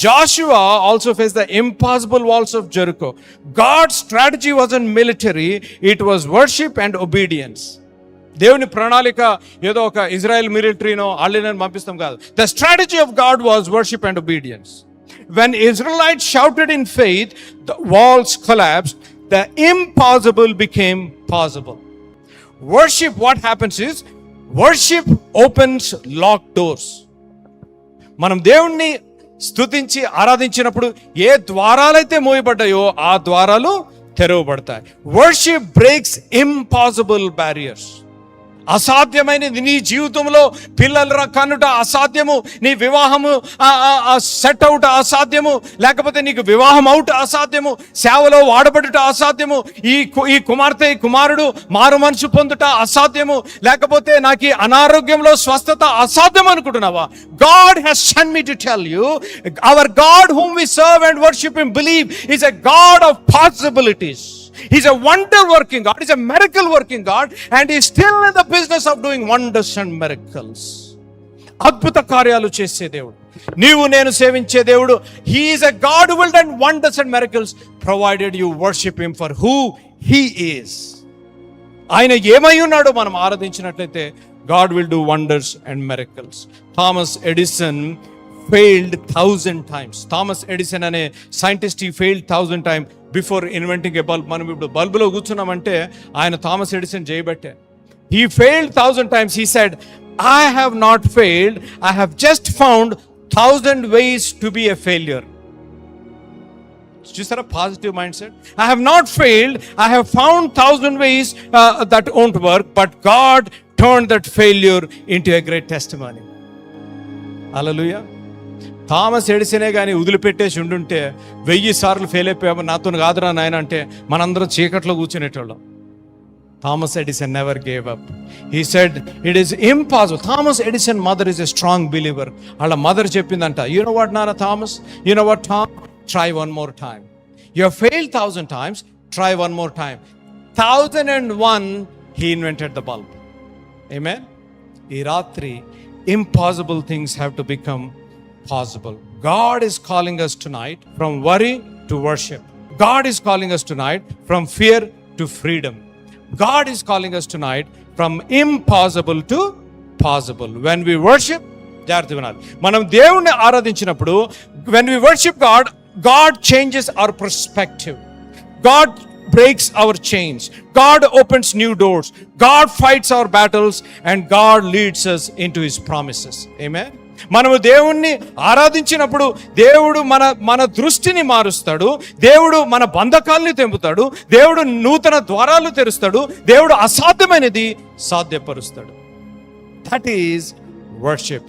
Joshua also faced the impossible walls of Jericho. God's strategy wasn't military, it was worship and obedience. దేవుని ప్రణాళిక ఏదో ఒక Israel మిలిటరీనో వాళ్ళని పంపిస్తాం కాదు. The strategy of God was worship and obedience. When Israelites shouted in faith, the walls collapsed, the impossible became possible. Worship, what happens is, worship opens locked doors. మనం దేవుణ్ణి స్తుతించి ఆరాధించినప్పుడు ఏ ద్వారాలైతే మోయబడ్డాయో ఆ ద్వారాలు తెరవబడతాయి. Worship breaks impossible barriers. అసాధ్యమైనది నీ జీవితంలో పిల్లలు కనుట అసాధ్యము, నీ వివాహము సెట్ అవుట్ అసాధ్యము, లేకపోతే నీకు వివాహం అవుట్ అసాధ్యము, సేవలో వాడబడుట అసాధ్యము, ఈ కుమార్తె కుమారుడు మారు మనసు పొందుట అసాధ్యము, లేకపోతే నాకు ఈ అనారోగ్యంలో స్వస్థత అసాధ్యం అనుకుంటున్నావా? God has sent me to tell you, our God whom we serve and worship and believe is a God of possibilities. He's a wonder working God. He's a miracle working God, and he's still in the business of doing wonders and miracles. అద్భుత కార్యాలు చేసే దేవుడు, నీవు నేను సేవించే దేవుడు. He is a God who will do wonders and miracles provided you worship him for who he is. ఆయన ఏమై ఉన్నాడో మనం ఆరాధించినట్లయితే God will do wonders and miracles. Thomas Edison failed 1,000 times. Thomas Edison అనే scientist he failed 1,000 times before inventing a bulb. మనం ఇప్పుడు బల్బులో కూర్చున్నామంటే ఆయన థామస్ ఎడిసన్ చేయబట్టే. He failed 1,000 times. He said, I have not failed, I have just found 1,000 ways to be a failure. చూసారా positive mind set? I have not failed, I have found 1,000 ways that won't work, but God turned that failure into a great testimony. Hallelujah. Thomas ఎడిసనే కానీ వదిలిపెట్టేసి ఉండుంటే 1000 సార్లు fail అయిపోయాము, నాతో కాదురా నాయన అంటే మనందరం చీకట్లో కూర్చునేటోళ్ళం. Thomas Edison never gave up. He said it is impossible. Thomas Edison mother is a strong believer. వాళ్ళ మదర్ చెప్పిందంట, యు నో వాట్ నాన్న Thomas, you know what Tom, try one more time. You have failed 1,000 times, try one more time. 1,001 he invented the bulb. Amen. ఈ రాత్రి impossible things have to become possible. God is calling us tonight from worry to worship. God is calling us tonight from fear to freedom. God is calling us tonight from impossible to possible. When we worship, జాగ్రత్త వినాలి, మనం దేవుణ్ణి ఆరాధించినప్పుడు when we worship God, God changes our perspective. God breaks our chains. God opens new doors. God fights our battles, and God leads us into his promises. Amen. మనము దేవుణ్ణి ఆరాధించినప్పుడు దేవుడు మన దృష్టిని మారుస్తాడు, దేవుడు మన బంధకాల్ని తెంపుతాడు, దేవుడు నూతన ద్వారాలు తెరుస్తాడు, దేవుడు అసాధ్యమైనది సాధ్యపరుస్తాడు. That is worship.